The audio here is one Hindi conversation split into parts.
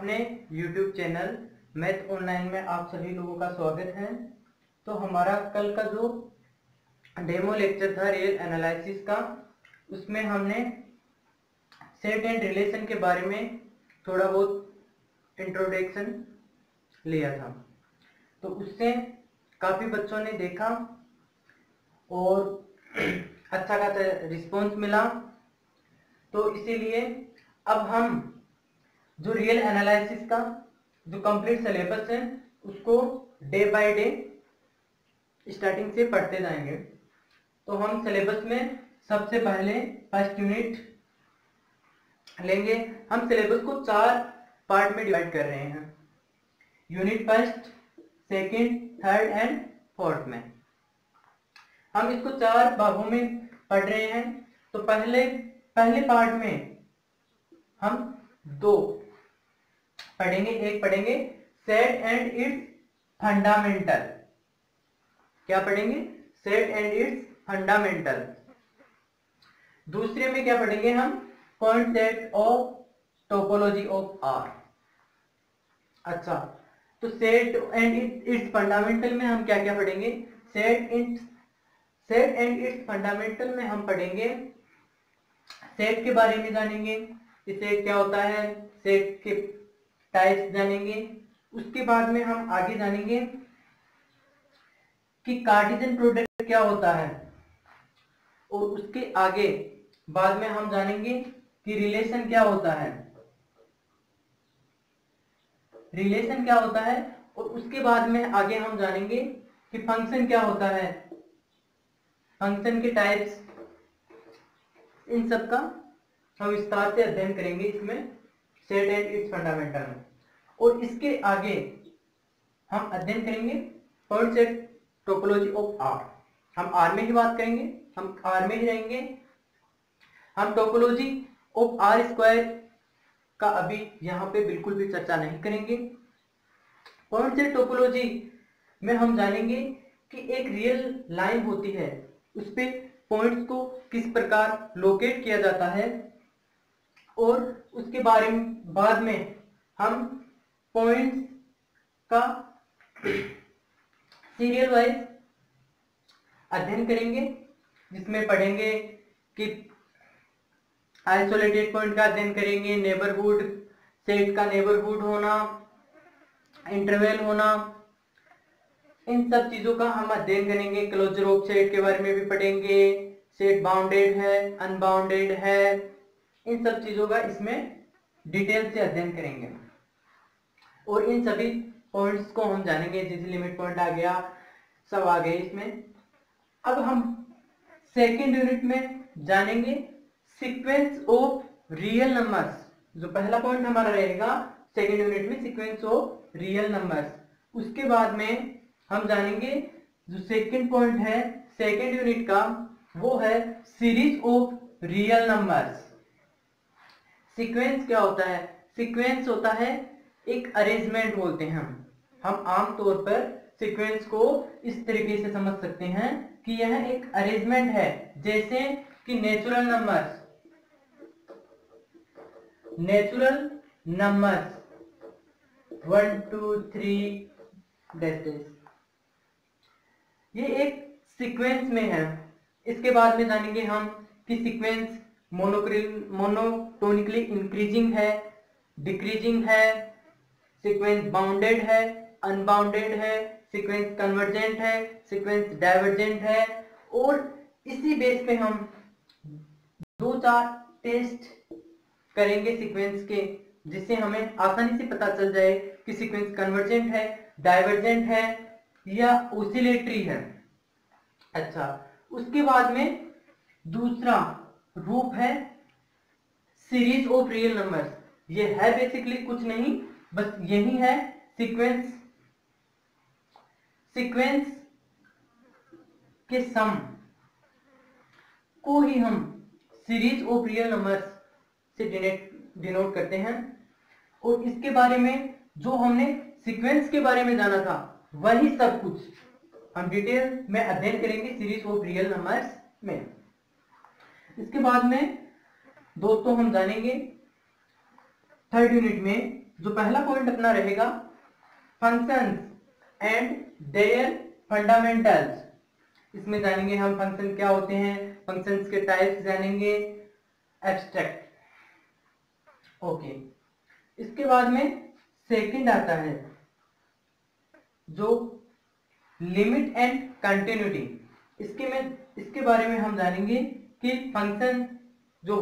अपने YouTube चैनल मैथ ऑनलाइन में आप सभी लोगों का स्वागत है। तो हमारा कल का जो डेमो लेक्चर था रियल एनालिसिस का, उसमें हमने सेट एंड रिलेशन के बारे में थोड़ा बहुत इंट्रोडक्शन लिया था। तो उससे काफ़ी बच्चों ने देखा और अच्छा खासा रिस्पॉन्स मिला। तो इसीलिए अब हम जो रियल एनालिसिस का जो कंप्लीट सिलेबस है उसको डे बाय डे स्टार्टिंग से पढ़ते जाएंगे। तो हम सिलेबस में सबसे पहले फर्स्ट यूनिट लेंगे। हम सिलेबस को 4 पार्ट में डिवाइड कर रहे हैं, unit first, second, third and fourth में। हम इसको 4 भागों में पढ़ रहे हैं। तो पहले पार्ट में हम 2 पढ़ेंगे। एक पढ़ेंगे सेट एंड इट्स फंडामेंटल। क्या पढ़ेंगे? Set and it's fundamental. दूसरे में क्या पढ़ेंगे हम? Concept of topology of R. अच्छा, तो सेट एंड इट्स फंडामेंटल में हम क्या क्या पढ़ेंगे? सेट एंड इट्स फंडामेंटल में हम पढ़ेंगे सेट के बारे में, जानेंगे कि सेट क्या होता है, सेट के टाइप्स जानेंगे। उसके बाद में हम आगे जानेंगे कि कार्टेशियन प्रोडक्ट क्या होता है, और उसके आगे बाद में हम जानेंगे कि रिलेशन क्या होता है, रिलेशन क्या होता है। और उसके बाद में आगे हम जानेंगे कि फंक्शन क्या होता है, फंक्शन के टाइप्स। इन सब का हम विस्तार से अध्ययन करेंगे इसमें सेट एंड इट्स फंडामेंटल में। और इसके आगे हम अध्ययन करेंगे कॉन्सेप्ट टोपोलॉजी ऑफ आर। हम आर में ही बात करेंगे, हम आर में ही रहेंगे। हम टोपोलॉजी ऑफ आर स्क्वायर का अभी यहाँ पे बिल्कुल भी चर्चा नहीं करेंगे। कॉन्सेप्ट टोपोलॉजी में हम जानेंगे कि एक रियल लाइन होती है, उस पे पॉइंट्स को किस प्रकार लोकेट किया जाता है, और उसके बारे में बाद में हम पॉइंट्स का सीरियल वाइज अध्ययन करेंगे, जिसमें पढ़ेंगे कि आइसोलेटेड पॉइंट का अध्ययन करेंगे, नेबरहुड, सेट का नेबरहुड होना, इंटरवल होना, इन सब चीजों का हम अध्ययन करेंगे। क्लोजर ऑफ सेट के बारे में भी पढ़ेंगे, सेट बाउंडेड है, अनबाउंडेड है, इन सब चीजों का इसमें डिटेल से अध्ययन करेंगे। और इन सभी पॉइंट्स को हम जानेंगे, जैसे लिमिट पॉइंट आ गया, सब आ गए इसमें। अब हम सेकेंड यूनिट में जानेंगे सीक्वेंस ऑफ रियल नंबर्स। जो पहला पॉइंट हमारा रहेगा सेकेंड यूनिट में, सीक्वेंस ऑफ रियल नंबर्स। उसके बाद में हम जानेंगे जो सेकेंड पॉइंट है सेकेंड यूनिट का, वो है series of real numbers. Sequence क्या होता है? सीक्वेंस होता है एक अरेंजमेंट बोलते हैं हम आमतौर पर सीक्वेंस को इस तरीके से समझ सकते हैं कि यह एक अरेंजमेंट है। जैसे कि नेचुरल नंबर्स 1 2 3 ये एक सीक्वेंस में है। इसके बाद में जानेंगे हम कि सीक्वेंस मोनोटोनिकली इंक्रीजिंग है, डिक्रीजिंग है, सीक्वेंस बाउंडेड है, अनबाउंडेड है, सीक्वेंस कन्वर्जेंट है, सीक्वेंस डाइवर्जेंट है। और इसी बेस पे हम 2-4 टेस्ट करेंगे सीक्वेंस के, जिससे हमें आसानी से पता चल जाए कि सीक्वेंस कन्वर्जेंट है, डाइवर्जेंट है या ऑसिलेटरी है। अच्छा, उसके बाद में दूसरा रूप है सीरीज ऑफ रियल नंबर्स। ये है बेसिकली कुछ नहीं, बस यही है सीक्वेंस के सम को ही हम सीरीज ऑफ रियल नंबर्स से डिनोट करते हैं। और इसके बारे में जो हमने सीक्वेंस के बारे में जाना था, वही सब कुछ हम डिटेल में अध्ययन करेंगे सीरीज ऑफ रियल नंबर्स में। इसके बाद में दोस्तों हम जानेंगे थर्ड यूनिट में जो पहला पॉइंट अपना रहेगा फंक्शंस एंड देयर फंडामेंटल्स। इसमें जानेंगे हम फंक्शन क्या होते हैं, फंक्शंस के टाइप्स जानेंगे, एब्स्ट्रैक्ट। ओके, इसके बाद में सेकंड आता है जो लिमिट एंड कंटिन्यूटी। इसके बारे में हम जानेंगे कि फंक्शन जो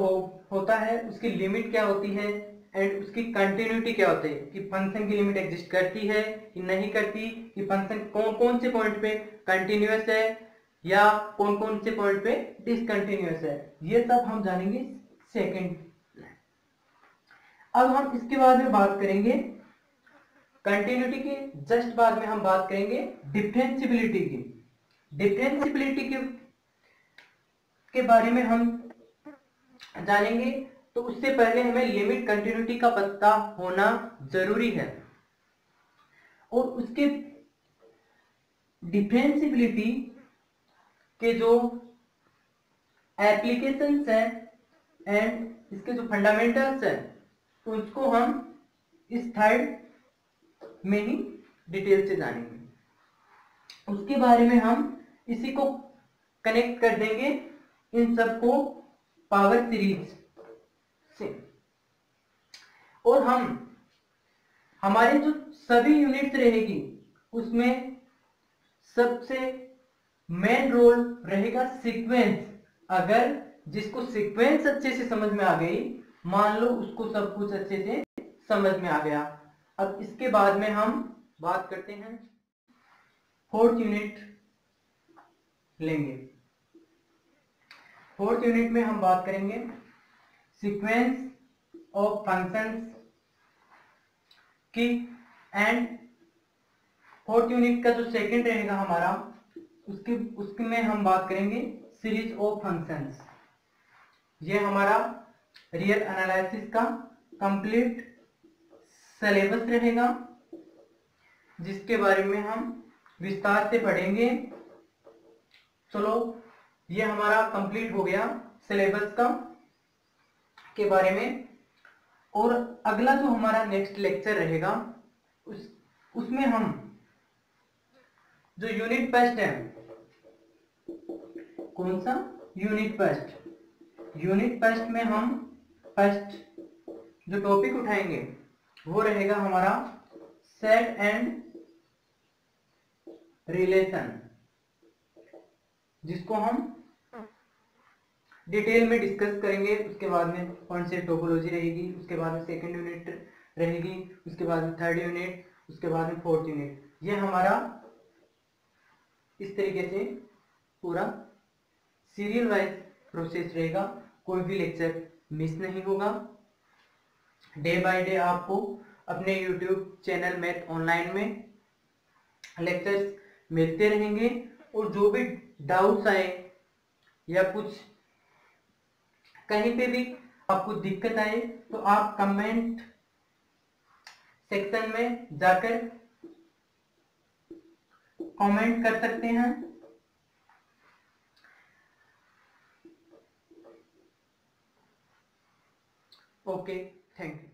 होता है उसकी लिमिट क्या होती है एंड उसकी कंटिन्यूटी क्या होती है, कि फंक्शन की लिमिट एग्जिस्ट करती है कि नहीं करती, कि फंक्शन कौन कौन से पॉइंट पे कंटिन्यूअस है या कौन कौन से पॉइंट पे डिसकंटिन्यूअस है, ये सब हम जानेंगे सेकंड। अब हम इसके बाद में बात करेंगे कंटिन्यूटी के जस्ट बाद में हम बात करेंगे डिफरेंशियबिलिटी की। डिफरेंशियबिलिटी के बारे में हम जानेंगे, तो उससे पहले हमें लिमिट कंटिन्यूटी का पता होना जरूरी है। और उसके डिफरेंशियबिलिटी के जो एप्लीकेशंस हैं एंड इसके जो फंडामेंटल्स हैं उसको हम इस थर्ड में ही डिटेल से जानेंगे। उसके बारे में हम इसी को कनेक्ट कर देंगे इन सबको पावर सीरीज से। और हम हमारे जो सभी यूनिट्स रहेगी उसमें सबसे मेन रोल रहेगा सीक्वेंस। अगर जिसको सीक्वेंस अच्छे से समझ में आ गई, मान लो उसको सब कुछ अच्छे से समझ में आ गया। अब इसके बाद में हम बात करते हैं, फोर्थ यूनिट लेंगे। फोर्थ यूनिट में हम बात करेंगे सीक्वेंस ऑफ फंक्शंस की। एंड फोर्थ यूनिट का जो सेकंड रहेगा हमारा, उसके में हम बात करेंगे सीरीज ऑफ फंक्शंस। ये हमारा रियल एनालिसिस का कंप्लीट सिलेबस रहेगा, जिसके बारे में हम विस्तार से पढ़ेंगे। चलो, ये हमारा कंप्लीट हो गया सिलेबस का के बारे में। और अगला जो हमारा नेक्स्ट लेक्चर रहेगा उसमें हम जो यूनिट फर्स्ट है, कौन सा यूनिट फर्स्ट, यूनिट फर्स्ट में हम फर्स्ट जो टॉपिक उठाएंगे वो रहेगा हमारा सेट एंड रिलेशन, जिसको हम डिटेल में डिस्कस करेंगे। उसके बाद में कौन सी टोपोलॉजी रहेगी, उसके बाद में सेकंड यूनिट रहेगी, उसके बाद में थर्ड यूनिट, उसके बाद में फोर्थ यूनिट। ये हमारा इस तरीके से पूरा सीरियल वाइज प्रोसेस रहेगा, कोई भी लेक्चर मिस नहीं होगा। डे बाय डे आपको अपने यूट्यूब चैनल मैथ ऑनलाइन में लेक्चर्स मिलते रहेंगे। और जो भी डाउट्स आए या कुछ कहीं पे भी आपको दिक्कत आए तो आप कमेंट सेक्शन में जाकर कमेंट कर सकते हैं। Okay, thank you.